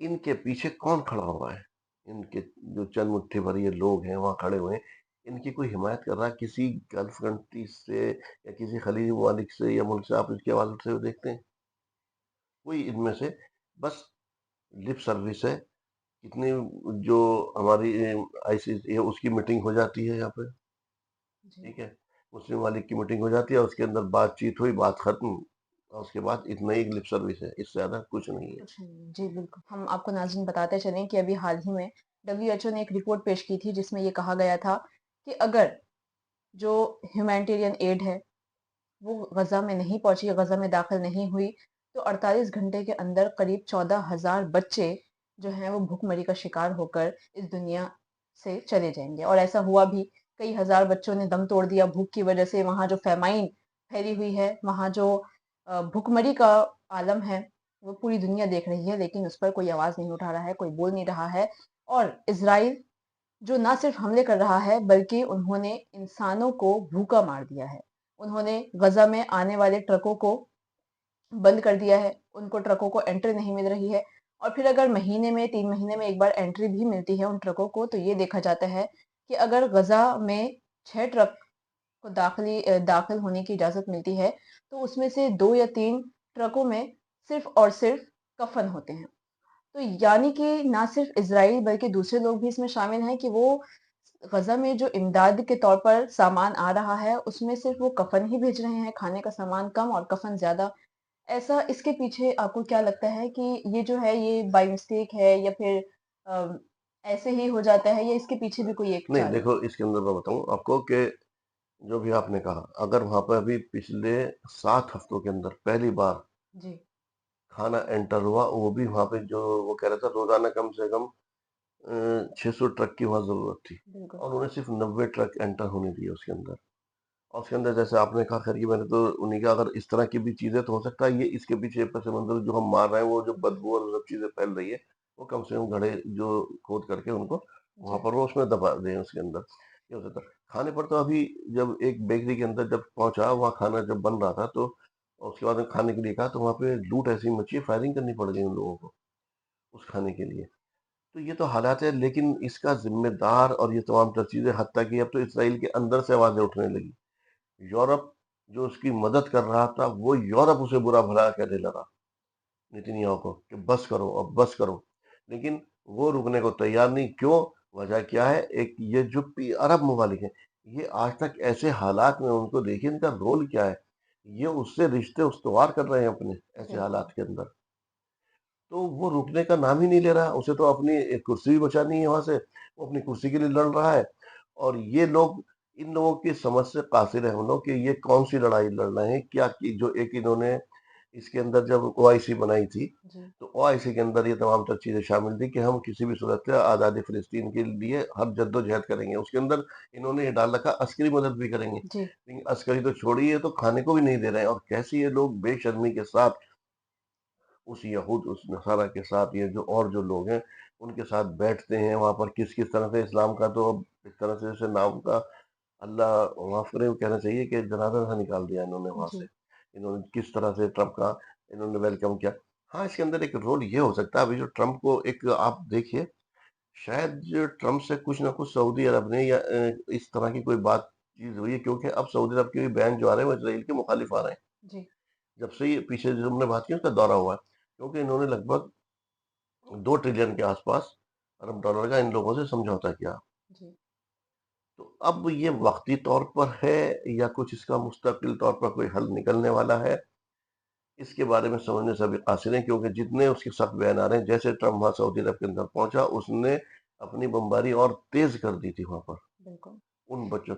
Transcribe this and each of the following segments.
ان کے پیچھے کون کھڑا ہوا ہے؟ ان کے جو چند مٹھی بھر یہ لوگ ہیں وہاں کھڑے ہوئے ہیں، ان کی کوئی حمایت کر رہا ہے کسی گلف کنٹری سے یا کسی خلیجی ممالک سے یا ملک سے؟ آپ اس کے حوالے سے دیکھتے ہیں کوئی ان میں سے؟ بس لپ سروس ہے. کتنی جو ہماری آئی سی اس کی میٹنگ ہو جاتی ہے یہاں پہ، جی ٹھیک ہے، مسلم مالک کی میٹنگ ہو جاتی ہے، اس کے اندر بات چیت ہوئی، بات ختم، اور اس کے بعد اتنا ہی لپ سروس ہے، اس سے زیادہ کچھ نہیں ہے. کچھ نہیں. جی بالکل، ہم آپ کو ناظرین بتاتے چلیں کہ ابھی حال ہی میں WHO نے ایک رپورٹ پیش کی تھی جس میں یہ کہا گیا تھا کہ اگر جو ہیومینٹیرین ایڈ ہے وہ غزہ میں نہیں پہنچی، غزہ میں داخل نہیں ہوئی، تو 48 گھنٹے کے اندر قریب 14,000 بچے جو ہیں وہ بھوک مری کا شکار ہو کر اس دنیا سے چلے جائیں گے. اور ایسا ہوا بھی، کئی ہزار بچوں نے دم توڑ دیا بھوک کی وجہ سے. وہاں جو فیمائن پھیلی ہوئی ہے، وہاں جو بھوک مری کا عالم ہے وہ پوری دنیا دیکھ رہی ہے، لیکن اس پر کوئی آواز نہیں اٹھا رہا ہے، کوئی بول نہیں رہا ہے. اور اسرائیل جو نہ صرف حملے کر رہا ہے بلکہ انہوں نے انسانوں کو بھوکا مار دیا ہے. انہوں نے غزہ میں آنے والے ٹرکوں کو بند کر دیا ہے، ان کو ٹرکوں کو انٹری نہیں مل رہی ہے. اور پھر اگر مہینے میں 3 مہینے میں ایک بار انٹری بھی ملتی ہے ان ٹرکوں کو، تو یہ دیکھا جاتا ہے کہ اگر غزہ میں 6 ٹرک کو داخل ہونے کی اجازت ملتی ہے تو اس میں سے 2 یا 3 ٹرکوں میں صرف اور صرف کفن ہوتے ہیں. تو یعنی کہ نہ صرف اسرائیل بلکہ دوسرے لوگ بھی اس میں شامل ہیں کہ وہ غزہ میں جو امداد کے طور پر سامان آ رہا ہے اس میں صرف وہ کفن ہی بھیج رہے ہیں، کھانے کا سامان کم اور کفن زیادہ. ایسا اس کے پیچھے آپ کو کیا لگتا ہے کہ یہ جو ہے یہ بائی مسٹیک ہے یا پھر ایسے ہی ہو جاتا ہے، یا اس کے پیچھے بھی کوئی ایک نہیں چال ہے؟ دیکھو، اس کے اندر میں بتاؤں آپ کو کہ جو بھی آپ نے کہا، اگر وہاں پہ ابھی پچھلے 7 ہفتوں کے اندر پہلی بار جی کھانا انٹر ہوا، وہ بھی وہاں پہ جو وہ کہہ رہا تھا روزانہ کم سے کم 600 ٹرک کی وہاں ضرورت تھی، بالکل. اور انہوں نے صرف 90 ٹرک انٹر ہونے دیے اس کے اندر. اور اس کے اندر جیسے آپ نے کہا، خیر کی میں نے تو انہیں کہا اگر اس طرح کی بھی چیزیں تو ہو سکتا ہے یہ اس کے پیچھے پس منظر جو ہم مار رہے ہیں، وہ جو بدبو اور سب چیزیں پھیل رہی ہے، وہ کم سے کم گڑھے جو کھود کر کے ان کو وہاں جی پر وہ اس میں دبا دیں اس کے اندر. یہ ہو سکتا ہے. کھانے پر تو ابھی جب ایک بیکری کے اندر جب پہنچا، وہاں کھانا جب بن رہا تھا، تو اس کے بعد کھانے کے لیے کہا تو وہاں پہ لوٹ ایسی مچی، فائرنگ کرنی پڑ گئی ان لوگوں کو اس کھانے کے لیے. تو یہ تو حالات ہے، لیکن اس کا ذمہ دار اور یہ تمام تر چیزیں، حتیٰ کہ اب تو اسرائیل کے اندر سے آوازیں اٹھنے لگی. یورپ جو اس کی مدد کر رہا تھا، وہ یورپ اسے برا بھلا کہنے لگا نیتنیاہو کو کہ بس کرو، اب بس کرو. لیکن وہ رکنے کو تیار نہیں. کیوں؟ وجہ کیا ہے؟ ایک یہ جو عرب ممالک ہیں، یہ آج تک ایسے حالات میں ان کو دیکھیں ان کا رول کیا ہے. یہ اس سے رشتے استوار کر رہے ہیں اپنے ایسے بالکل. حالات کے اندر. تو وہ رکنے کا نام ہی نہیں لے رہا. اسے تو اپنی ایک کرسی بھی بچانی ہے وہاں سے، وہ اپنی کرسی کے لیے لڑ رہا ہے. اور یہ لوگ، ان لوگوں کی سمجھ سے قاصر ہیں ہم لوگ کہ یہ کون سی لڑائی لڑ رہے ہیں. کیا کی جو ایک انہوں نے اس کے اندر جب او آئی سی بنائی تھی، جی تو او آئی سی کے اندر یہ تمام تر چیزیں شامل تھی کہ ہم کسی بھی صورت سے آزادی فلسطین کے لیے ہر جد و جہد کریں گے. اس کے اندر انہوں نے یہ ڈال رکھا عسکری مدد بھی کریں گے. جی لیکن عسکری تو چھوڑی تو کھانے کو بھی نہیں دے رہے ہیں. اور کیسے یہ لوگ بے شرمی کے ساتھ اس یہود، اس نصارہ کے ساتھ، یہ جو اور جو لوگ ہیں ان کے ساتھ بیٹھتے ہیں وہاں پر. کس کس طرح سے اسلام کا تو اب اس طرح سے جیسے نام کا اللہ معاف کرے، وہ کہنا چاہیے کہ جنازہ سا نکال دیا انہوں نے وہاں جی سے. انہوں نے کس طرح سے ٹرمپ کا انہوں نے ویلکم کیا. ہاں، اس کے اندر ایک رول یہ ہو سکتا ہے ابھی جو ٹرمپ کو ایک آپ دیکھیے، شاید جو ٹرمپ سے کچھ نہ کچھ سعودی عرب نے یا اس طرح کی کوئی بات چیز ہوئی ہے، کیونکہ اب سعودی عرب کے بھی بیان جو آ رہے ہیں وہ اسرائیل کے مخالف آ رہے ہیں. جی جب سے یہ پیچھے جو ہم نے بات کی اس کا دورہ ہوا ہے، کیونکہ انہوں نے لگ بھگ 2 ٹریلین کے آس پاس ارب ڈالر کا ان لوگوں سے سمجھوتا کیا. جی تو اب یہ وقتی طور پر ہے یا کچھ اس کا مستقل طور پر کوئی حل نکلنے والا ہے، اس کے بارے میں سمجھنے سے ابھی قاصر ہیں. کیونکہ جتنے اس کے سخت بیان آ رہے ہیں، جیسے ٹرمپ وہاں سعودی عرب کے اندر پہنچا، اس نے اپنی بمباری اور تیز کر دی تھی وہاں پر بالکل. ان بچوں.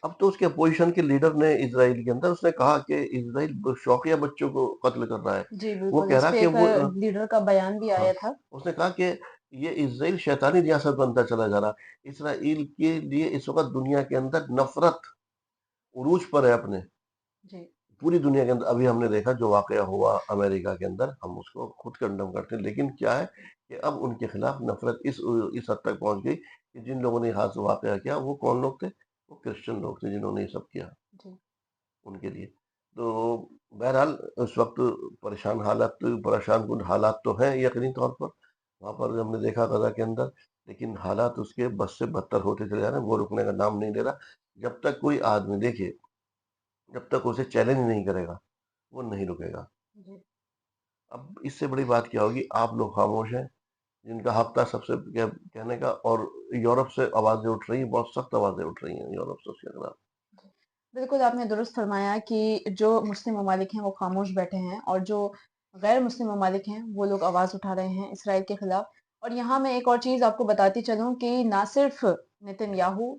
اب تو اس کے اپوزیشن کے لیڈر نے اسرائیل کے اندر اس نے کہا کہ اسرائیل شوقیہ بچوں کو قتل کر رہا ہے. جی وہ بالکل، کہہ اس رہا پہ کہ ایک وہ لیڈر کا بیان بھی ہاں، آیا تھا. اس نے کہا کہ یہ اسرائیل شیطانی ریاست بنتا چلا جا رہا. اسرائیل کے لیے اس وقت دنیا کے اندر نفرت عروج پر ہے اپنے. جی پوری دنیا کے اندر ابھی ہم نے دیکھا جو واقعہ ہوا امریکہ کے اندر، ہم اس کو خود کنڈم کرتے ہیں. لیکن کیا ہے کہ اب ان کے خلاف نفرت اس حد تک پہنچ گئی کہ جن لوگوں نے یہ حادثہ واقعہ کیا وہ کون لوگ تھے؟ وہ کرسچن لوگ تھے جنہوں نے یہ سب کیا جی ان کے لیے. تو بہرحال اس وقت پریشان کن حالات تو ہیں یقینی طور پر. وہاں پر ہم نے دیکھا غزہ کے اندر، لیکن حالات اس کے بس سے بدتر ہوتے چلے جا رہے ہیں، وہ رکنے کا نام نہیں لے رہا۔ جب تک کوئی آدمی دیکھیے، جب تک اسے چیلنج نہیں کرے گا وہ نہیں رکے گا۔ جی اب اس سے بڑی بات کیا ہوگی، آپ لوگ خاموش ہیں، جن کا حق تھا سب سے کہنے کا، اور یورپ سے آوازیں اٹھ رہی ہیں، بہت سخت آوازیں اٹھ رہی ہیں یورپ سے اس کے خلاف۔ بالکل آپ نے درست فرمایا کہ جو مسلم ممالک ہیں وہ خاموش بیٹھے ہیں، اور جو غیر مسلم ممالک ہیں وہ لوگ آواز اٹھا رہے ہیں اسرائیل کے خلاف۔ اور یہاں میں ایک اور چیز آپ کو بتاتی چلوں کہ نہ صرف نتن یاہو،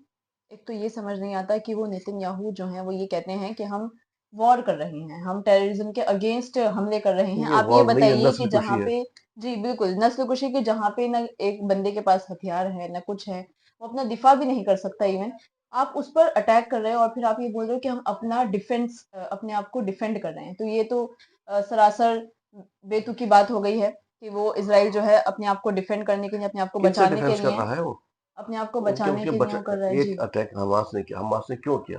ایک تو یہ سمجھ نہیں آتا کہ وہ نتن یاہو جو ہیں وہ یہ کہتے ہیں کہ ہم وار کر رہے ہیں، ہم ٹیررزم کے اگینسٹ حملے کر رہے ہیں۔ یہ آپ یہ وار نہیں ہے، بتائیے کہ نسل جہاں کشی ہے۔ پہ، جی بالکل نسل کشی کے، جہاں پہ نہ ایک بندے کے پاس ہتھیار ہے نہ کچھ ہے، وہ اپنا دفاع بھی نہیں کر سکتا ایون، آپ اس پر اٹیک کر رہے ہو اور پھر آپ یہ بول رہے ہو کہ ہم اپنا ڈیفنس، اپنے آپ کو ڈیفینڈ کر رہے ہیں۔ تو یہ تو سراسر بیتوکی بات ہو گئی ہے کہ وہ اسرائیل جو ہے اپنے آپ کو ڈیفینڈ کرنے کے لیے، اپنے آپ کو کن سے بچانے کے ڈیفینس کر لیے، رہا ہے وہ؟ اپنے آپ کو کیا اس بچانے کے کے لیے وہ کر رہا ہے۔ ایک جی اٹیک حماس نے کیا، حماس نے کیوں کیا؟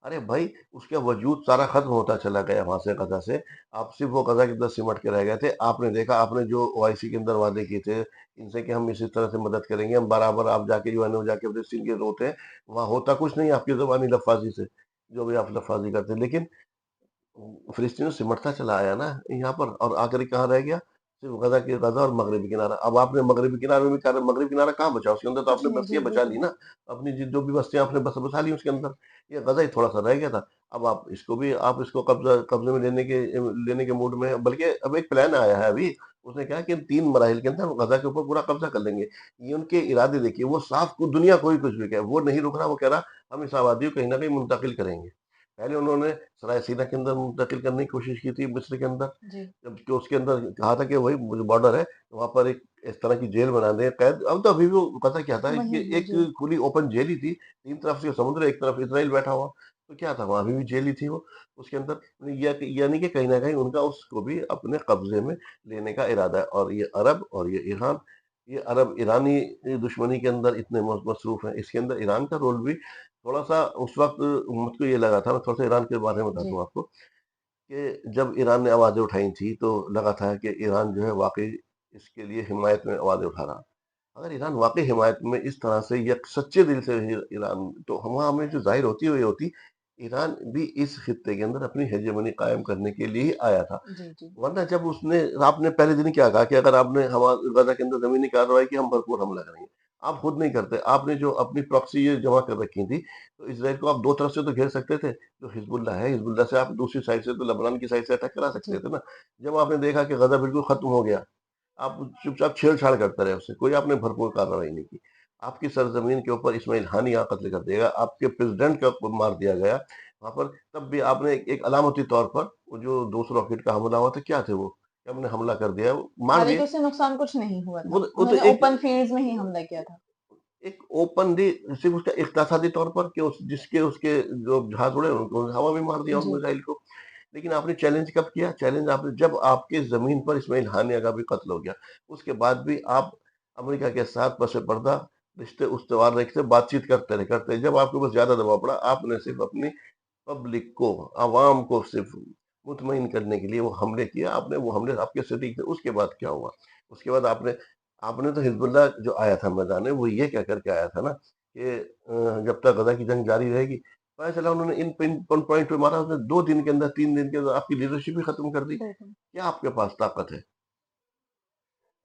ارے بھائی، اس کا وجود سارا ختم ہوتا چلا گیا وہاں سے، غزہ سے۔ آپ صرف وہ غزہ کے اندر سمٹ کے رہ گئے تھے۔ آپ نے دیکھا، آپ نے جو او آئی سی کے اندر وعدے کیے تھے ان سے کہ ہم اسی طرح سے مدد کریں گے، ہم برابر، آپ جا کے یو این او جا کے فلسطین کے روتے ہیں، وہاں ہوتا کچھ نہیں آپ کی زبانی لفاظی سے، جو بھی آپ لفاظی کرتے ہیں، لیکن فلسطین سمٹتا چلا آیا نا یہاں پر، اور آخری کہاں رہ گیا؟ صرف غزہ کے غزہ اور مغربی کنارہ۔ اب آپ نے مغربی کنارے میں بھی کہا، مغربی کنارہ کہاں بچا؟ اس کے اندر تو آپ کچھ نے نہیں، جی بستیاں بچا بالکل لی نا، اپنی جو بھی بستیاں آپ نے بسا لی اس کے اندر، یہ غزہ ہی تھوڑا سا رہ گیا تھا۔ اب آپ اس کو بھی، آپ اس کو قبضے میں لینے کے موڈ میں ہے، بلکہ اب ایک پلان آیا ہے ابھی، اس نے کہا کہ 3 مراحل کے اندر ہم غزہ کے اوپر پورا قبضہ کر لیں گے۔ یہ ان کے ارادے دیکھیے، وہ صاف دنیا کوئی کچھ بھی کہے وہ نہیں رک رہا، وہ کہہ رہا ہم اس آبادی کو کہیں نہ کہیں منتقل کریں گے۔ پہلے انہوں نے سرائے سینا کے اندر منتقل کرنے کی کوشش کی تھی، مصر کے اندر، جی جبکہ اس کے اندر کہا تھا کہ وہی بارڈر ہے، وہاں پر ایک اس طرح کی جیل بنا دیں قید۔ اب تو ابھی بھی وہ پتہ کیا تھا کہ وہی ہے ایک جی کھلی اوپن جیل ہی تھی، 3 طرف سے سمندر، ایک طرف اسرائیل بیٹھا ہوا، تو کیا تھا وہاں بھی جیل ہی تھی وہ اس کے اندر۔ یعنی کہ کہیں نہ کہیں ان کا اس کو بھی اپنے قبضے میں لینے کا ارادہ ہے۔ اور یہ عرب اور یہ ایران، یہ عرب ایرانی دشمنی کے اندر اتنے مصروف ہیں، اس کے اندر ایران کا رول بھی تھوڑا سا اس وقت مجھ کو یہ لگا تھا، میں تھوڑا سا ایران کے بارے میں بتا جی دوں آپ کو، کہ جب ایران نے آوازیں اٹھائی تھی تو لگا تھا کہ ایران جو ہے واقعی اس کے لیے حمایت میں آوازیں اٹھا رہا۔ اگر ایران واقعی حمایت میں اس طرح سے یا سچے دل سے ایران، تو وہاں ہمیں جو ظاہر ہوتی ہوئی ہوتی، ایران بھی اس خطے کے اندر اپنی ہیجمنی قائم کرنے کے لیے ہی آیا تھا۔ جی جی ورنہ جب اس نے، آپ نے پہلے دن کیا کہا کہ اگر آپ نے غزہ کے اندر زمینی کارروائی کی ہم بھرپور حملہ کریں گے، آپ خود نہیں کرتے۔ آپ نے جو اپنی پراکسی یہ جمع کر رکھی تھی، تو اسرائیل کو آپ 2 طرف سے تو گھیر سکتے تھے، جو حزب اللہ ہے، حزب اللہ سے آپ دوسری سائڈ سے تو لبنان کی سائڈ سے اٹیک کرا جی سکتے تھے نا۔ جب آپ نے دیکھا کہ غزہ بالکل ختم ہو گیا، آپ چپ چاپ چھیڑ چھاڑ کرتے رہے، اس سے کوئی آپ نے بھرپور کارروائی نہیں کی۔ آپ کی سرزمین کے اوپر اسماعیل ہانیہ قتل کر دیا گیا، آپ کے پریزیڈنٹ کا مار دیا گیا وہاں پر، تب بھی آپ نے ایک علامتی طور پر وہ جو 200 راکٹ کا حملہ ہوا تھا، کیا تھے وہ، کہ ہم نے حملہ کر دیا، مار حالانکہ دیے۔ اس سے نقصان کچھ نہیں ہوا تھا، وہ انہوں تو نے ایک اوپن فیلڈز میں ہی حملہ کیا تھا۔ ایک اوپن دی، صرف اس کا اقتصادی طور پر کہ اس کے جو جہاز اڑے ان کو ہوا میں مار دیا ان جی میزائل کو۔ لیکن آپ نے چیلنج کب کیا؟ چیلنج آپ نے جب آپ کے زمین پر اسماعیل ہانیہ کا بھی قتل ہو گیا، اس کے بعد بھی آپ امریکہ کے ساتھ پس پردہ رشتے استوار رکھتے، بات چیت کرتے جب آپ کے پاس زیادہ دباؤ پڑا، آپ نے صرف اپنی پبلک کو، عوام کو صرف مطمئن کرنے کے لیے وہ حملے کیا۔ آپ نے وہ حملے آپ کے صدیق تھے۔ اس کے بعد کیا ہوا؟ اس کے بعد آپ نے تو حزب اللہ جو آیا تھا میدان میں، وہ یہ کہہ کر کے آیا تھا نا کہ جب تک غزہ کی جنگ جاری رہے گی، پتہ چلا انہوں نے ان پوائنٹ پہ مارا، اس نے 2 دن کے اندر، 3 دن کے اندر آپ کی لیڈرشپ ہی ختم کر دی۔ بالکل کیا آپ کے پاس طاقت ہے؟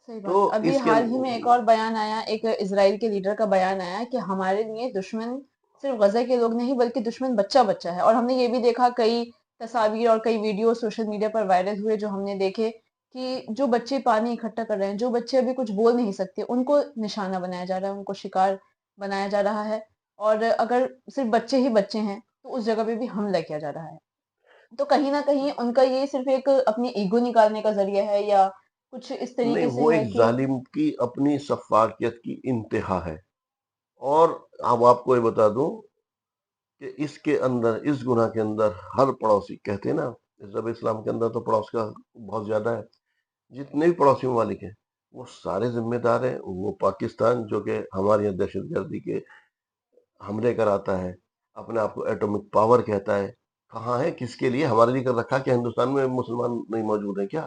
صحیح تو بات ہے۔ ابھی اس کے حال ہی میں ایک اور بیان آیا، ایک اسرائیل کے لیڈر کا بیان آیا کہ ہمارے لیے دشمن صرف غزہ کے لوگ نہیں بلکہ دشمن بچہ بچہ ہے۔ اور ہم نے یہ بھی دیکھا، کئی تصاویر اور کئی ویڈیو سوشل میڈیا پر وائرل ہوئے جو ہم نے دیکھے، کہ جو بچے پانی اکٹھا کر رہے ہیں، جو بچے ابھی کچھ بول نہیں سکتے، ان کو نشانہ بنایا جا رہا ہے، ان کو شکار بنایا جا رہا ہے۔ اور اگر صرف بچے ہی بچے ہیں تو اس جگہ پہ بھی حملہ کیا جا رہا ہے۔ تو کہیں نہ کہیں ان کا یہ صرف ایک اپنی ایگو نکالنے کا ذریعہ ہے، یا کچھ اس نہیں، طریقے سے وہ ہے ایک کہ ظالم کی اپنی سفاکیت کی انتہا ہے۔ اور اب آپ کو یہ بتا دوں کہ اس کے اندر، اس گناہ کے اندر، ہر پڑوسی، کہتے ہیں نا مذہب اسلام کے اندر تو پڑوس کا بہت زیادہ ہے، جتنے بھی پڑوسی ممالک ہیں وہ سارے ذمہ دار ہیں۔ وہ پاکستان جو کہ ہمارے یہاں دہشت گردی کے حملے کراتا ہے، اپنے آپ کو ایٹمک پاور کہتا ہے، کہاں ہے، کس کے لیے، ہمارے لیے کر رکھا؟ کہ ہندوستان میں مسلمان نہیں موجود ہیں کیا؟